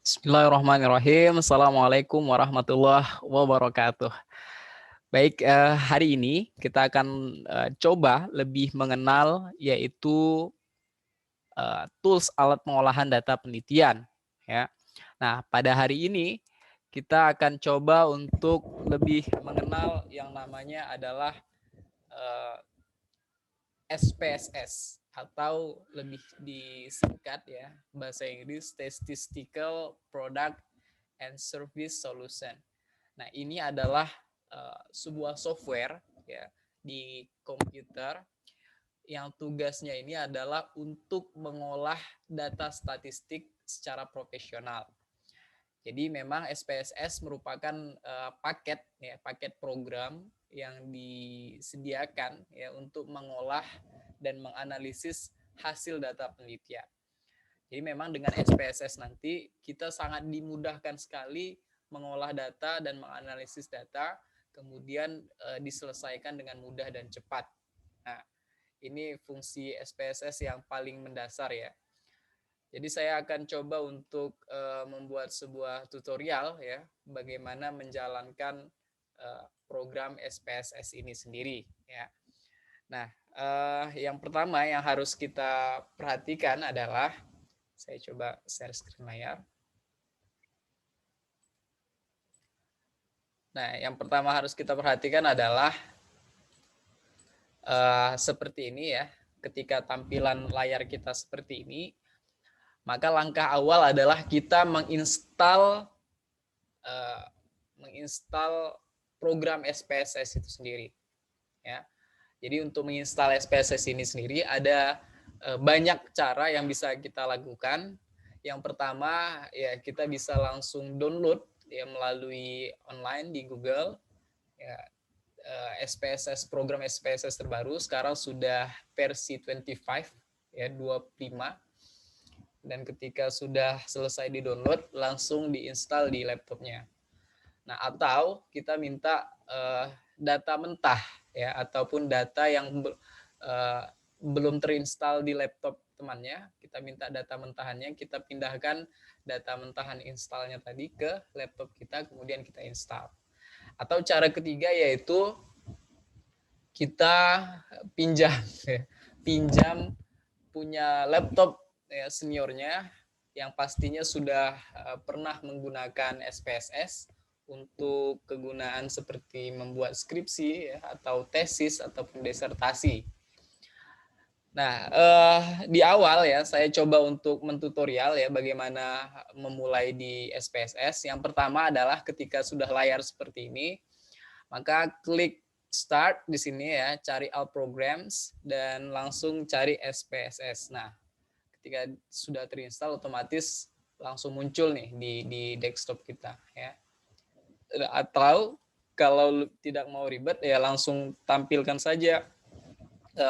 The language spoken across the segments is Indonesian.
Bismillahirrahmanirrahim. Assalamualaikum warahmatullahi wabarakatuh. Baik, hari ini kita akan coba lebih mengenal yaitu tools alat pengolahan data penelitian. Ya. Nah, pada hari ini kita akan coba untuk lebih mengenal yang namanya adalah eh, SPSS atau lebih disingkat ya bahasa Inggris Statistical Product and Service Solution. Nah, ini adalah sebuah software ya di komputer yang tugasnya ini adalah untuk mengolah data statistik secara profesional. Jadi memang SPSS merupakan paket ya, paket program yang disediakan ya untuk mengolah dan menganalisis hasil data penelitian. Jadi memang dengan SPSS nanti kita sangat dimudahkan sekali mengolah data dan menganalisis data, kemudian diselesaikan dengan mudah dan cepat. Nah, ini fungsi SPSS yang paling mendasar ya. Jadi saya akan coba untuk membuat sebuah tutorial ya, bagaimana menjalankan program SPSS ini sendiri ya. Nah, yang pertama yang harus kita perhatikan adalah saya coba share screen layar. Nah, yang pertama harus kita perhatikan adalah seperti ini ya. Ketika tampilan layar kita seperti ini, maka langkah awal adalah kita menginstal program SPSS itu sendiri. Ya. Jadi untuk menginstal SPSS ini sendiri ada banyak cara yang bisa kita lakukan. Yang pertama ya kita bisa langsung download ya melalui online di Google ya, SPSS program SPSS terbaru sekarang sudah versi 25 ya 25, dan ketika sudah selesai di-download langsung diinstal di laptopnya. Nah, atau kita minta data mentah ya ataupun data yang belum terinstal di laptop temannya, kita minta data mentahannya, kita pindahkan data mentahan installnya tadi ke laptop kita, kemudian kita install. Atau cara ketiga yaitu kita pinjam punya laptop ya, seniornya yang pastinya sudah pernah menggunakan SPSS untuk kegunaan seperti membuat skripsi ya, atau tesis ataupun disertasi. Nah, di awal ya saya coba untuk mentutorial ya bagaimana memulai di SPSS. Yang pertama adalah ketika sudah layar seperti ini, maka klik start di sini ya, cari all programs dan langsung cari SPSS. Nah, ketika sudah terinstall otomatis langsung muncul nih di desktop kita ya. Atau kalau tidak mau ribet ya langsung tampilkan saja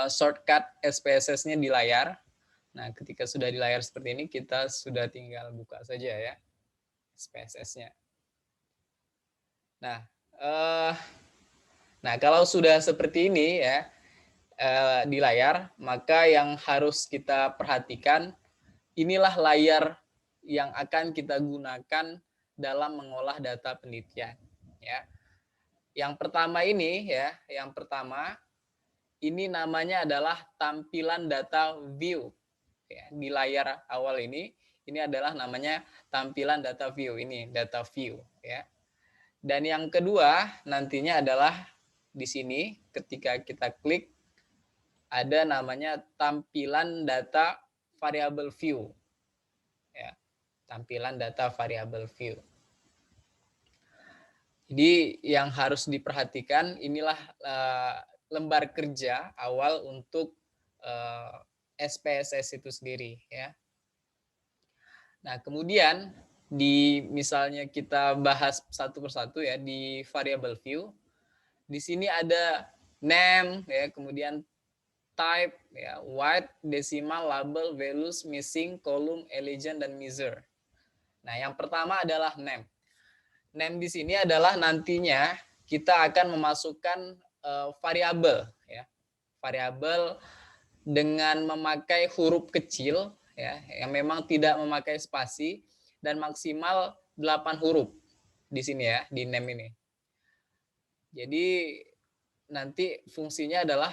shortcut SPSS-nya di layar. Nah, ketika sudah di layar seperti ini, kita sudah tinggal buka saja ya SPSS-nya. Nah, kalau sudah seperti ini ya di layar, maka yang harus kita perhatikan inilah layar yang akan kita gunakan dalam mengolah data penelitian. Ya, yang pertama ini ya, yang pertama ini namanya adalah tampilan data view. Ya, di layar awal ini adalah namanya tampilan data view, ini data view ya. Dan yang kedua nantinya adalah di sini ketika kita klik ada namanya tampilan data variable view. Ya, tampilan data variable view. Jadi yang harus diperhatikan inilah lembar kerja awal untuk SPSS itu sendiri ya. Nah, kemudian di misalnya kita bahas satu persatu ya di variable view. Di sini ada name ya, kemudian type ya, white, decimal, label, values, missing, column, legend dan measure. Nah, yang pertama adalah name. Name di sini adalah nantinya kita akan memasukkan variabel ya. Variabel dengan memakai huruf kecil ya yang memang tidak memakai spasi dan maksimal 8 huruf di sini ya, di name ini. Jadi nanti fungsinya adalah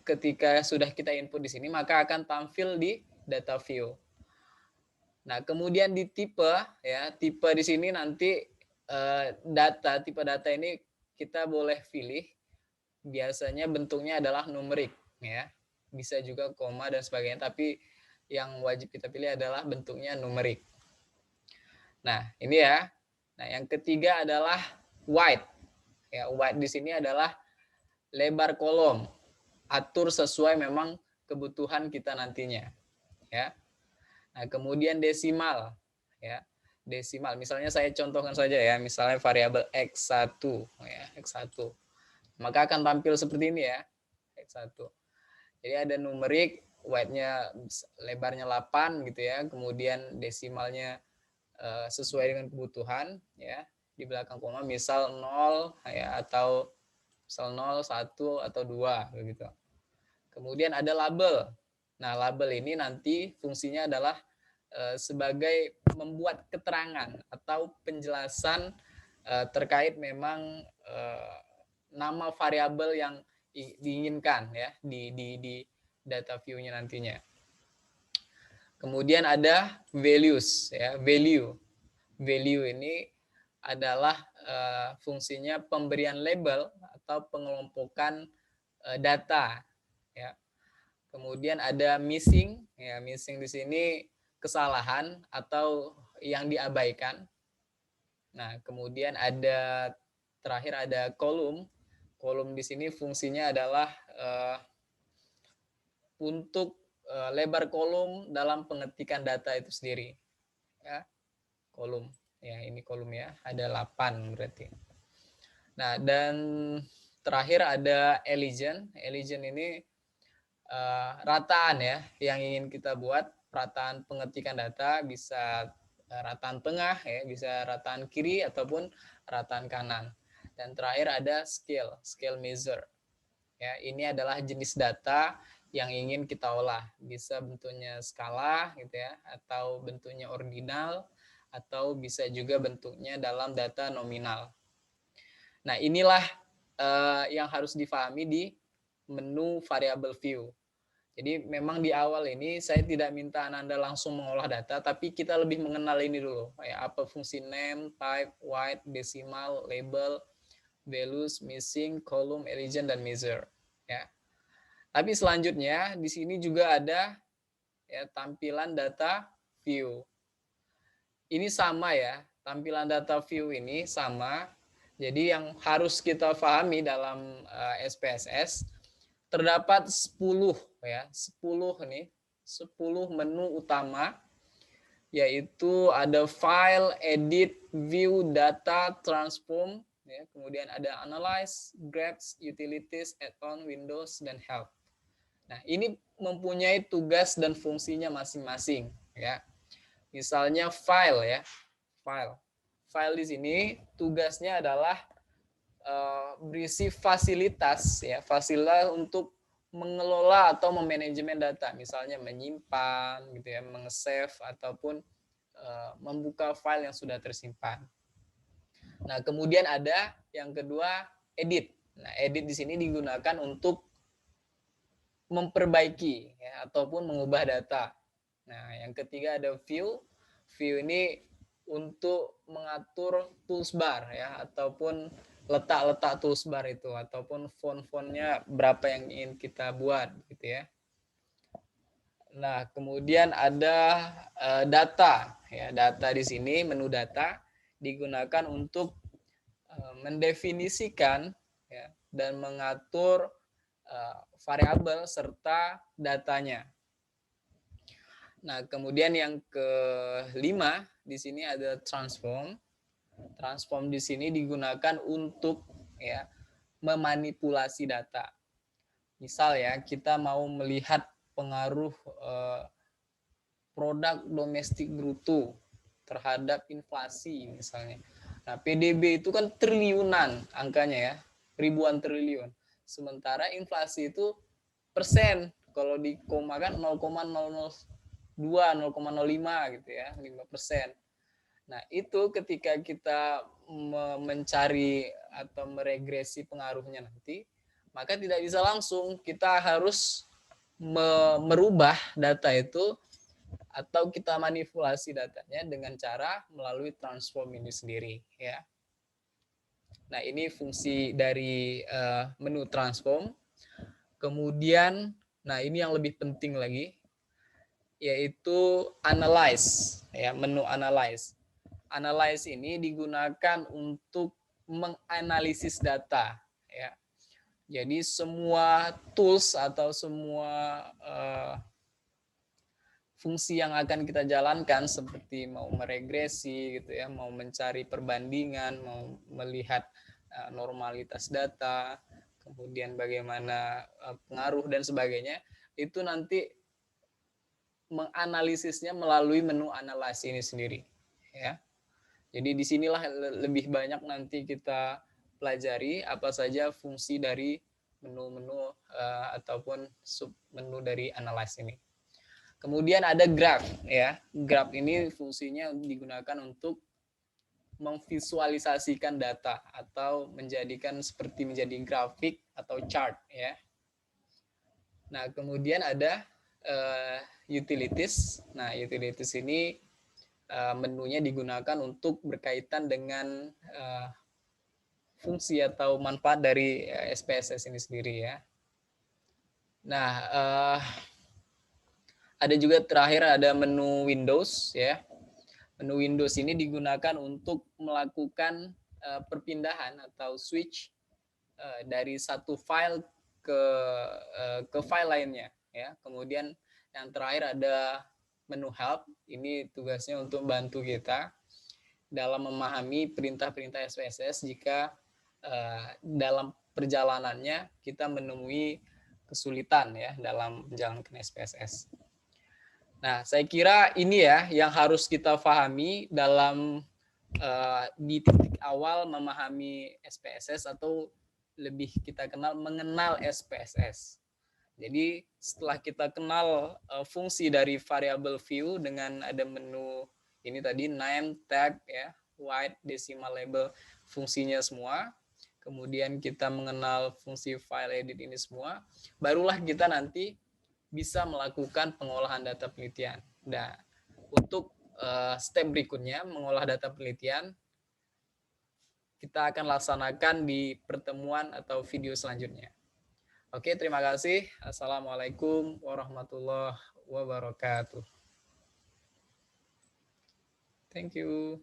ketika sudah kita input di sini, maka akan tampil di data view. Nah, kemudian di tipe ya, tipe di sini nanti tipe data ini kita boleh pilih. Biasanya bentuknya adalah numerik ya. Bisa juga koma dan sebagainya, tapi yang wajib kita pilih adalah bentuknya numerik. Nah, ini ya. Nah, yang ketiga adalah wide. Ya, wide di sini adalah lebar kolom. Atur sesuai memang kebutuhan kita nantinya. Ya. Nah, kemudian desimal ya. Desimal. Misalnya saya contohkan saja ya, misalnya variabel x1 ya, x1. Maka akan tampil seperti ini ya. x1. Jadi ada numerik, wide-nya lebarnya 8 gitu ya, kemudian desimalnya sesuai dengan kebutuhan ya. Di belakang koma misal 0 ya, atau misal 0, 1 atau 2 begitu. Kemudian ada label. Nah, label ini nanti fungsinya adalah sebagai membuat keterangan atau penjelasan terkait memang nama variabel yang diinginkan ya di data view-nya nantinya. Kemudian ada values ya, value. Value ini adalah fungsinya pemberian label atau pengelompokan data ya. Kemudian ada missing ya, missing di sini kesalahan atau yang diabaikan. Nah, kemudian ada terakhir ada kolom. Kolom di sini fungsinya adalah untuk lebar kolom dalam pengetikan data itu sendiri. Ya, kolom. Ya, ini kolom ya. Ada 8 berarti. Nah, dan terakhir ada eligen. Eligen ini rataan ya yang ingin kita buat. Rataan pengetikan data bisa rataan tengah ya, bisa rataan kiri ataupun rataan kanan. Dan terakhir ada scale measure. Ya, ini adalah jenis data yang ingin kita olah. Bisa bentuknya skala gitu ya, atau bentuknya ordinal, atau bisa juga bentuknya dalam data nominal. Nah, inilah yang harus difahami di menu variable view. Jadi memang di awal ini saya tidak minta Anda langsung mengolah data, tapi kita lebih mengenal ini dulu. Ya, apa fungsi name, type, wide, decimal, label, values, missing, column, eligen, dan measure. Ya. Tapi selanjutnya di sini juga ada ya, tampilan data view. Ini sama ya, tampilan data view ini sama. Jadi yang harus kita pahami dalam SPSS terdapat 10 ya, 10 nih, 10 menu utama, yaitu ada file, edit, view, data, transform, ya, kemudian ada analyze, grabs, utilities, add-on, windows, dan help. Nah, ini mempunyai tugas dan fungsinya masing-masing ya. Misalnya file ya, file di sini tugasnya adalah berisi fasilitas ya, fasilitas untuk mengelola atau memanajemen data, misalnya menyimpan gitu ya, meng-save ataupun membuka file yang sudah tersimpan. Nah, kemudian ada yang kedua edit. Nah, edit di sini digunakan untuk memperbaiki ya, ataupun mengubah data. Nah, yang ketiga ada view. View ini untuk mengatur toolbar ya, ataupun letak-letak toolbar itu, ataupun font-fontnya berapa yang ingin kita buat gitu ya. Nah, kemudian ada data ya. Data di sini, menu data digunakan untuk mendefinisikan ya, dan mengatur variabel serta datanya. Nah, kemudian yang kelima di sini ada transform. Transform di sini digunakan untuk ya memanipulasi data. Misal ya, kita mau melihat pengaruh produk domestik bruto terhadap inflasi misalnya. Nah, PDB itu kan triliunan angkanya ya, ribuan triliun. Sementara inflasi itu persen, kalau dikomakan 0,00 0,02, 0,05 gitu ya, 5%. Nah, itu ketika kita mencari atau meregresi pengaruhnya nanti, maka tidak bisa langsung, kita harus merubah data itu atau kita manipulasi datanya dengan cara melalui transform ini sendiri ya. Nah, ini fungsi dari menu transform. Kemudian, nah ini yang lebih penting lagi, yaitu analyze ya, menu analyze. Analyze ini digunakan untuk menganalisis data ya. Jadi semua tools atau semua fungsi yang akan kita jalankan seperti mau meregresi gitu ya, mau mencari perbandingan, mau melihat normalitas data, kemudian bagaimana pengaruh dan sebagainya, itu nanti menganalisisnya melalui menu analysis ini sendiri ya. Jadi disinilah lebih banyak nanti kita pelajari apa saja fungsi dari menu-menu ataupun sub menu dari analysis ini. Kemudian ada graph ya. Graph ini fungsinya digunakan untuk memvisualisasikan data atau menjadikan seperti menjadi grafik atau chart ya. Nah, kemudian ada utilities. Nah, utilities ini menunya digunakan untuk berkaitan dengan fungsi atau manfaat dari SPSS ini sendiri ya. Nah, ada juga terakhir ada menu Windows ya. Menu Windows ini digunakan untuk melakukan perpindahan atau switch dari satu file ke file lainnya ya. Kemudian yang terakhir ada menu help. Ini tugasnya untuk bantu kita dalam memahami perintah-perintah SPSS jika dalam perjalanannya kita menemui kesulitan ya dalam menjalankan SPSS. Nah, saya kira ini ya yang harus kita pahami dalam di titik awal memahami SPSS atau lebih kita mengenal SPSS. Jadi setelah kita kenal fungsi dari variable view dengan ada menu ini tadi name, tag, ya, wide, decimal label, fungsinya semua. Kemudian kita mengenal fungsi file edit ini semua, barulah kita nanti bisa melakukan pengolahan data penelitian. Nah, untuk step berikutnya mengolah data penelitian kita akan laksanakan di pertemuan atau video selanjutnya. Oke, terima kasih. Assalamualaikum warahmatullahi wabarakatuh. Thank you.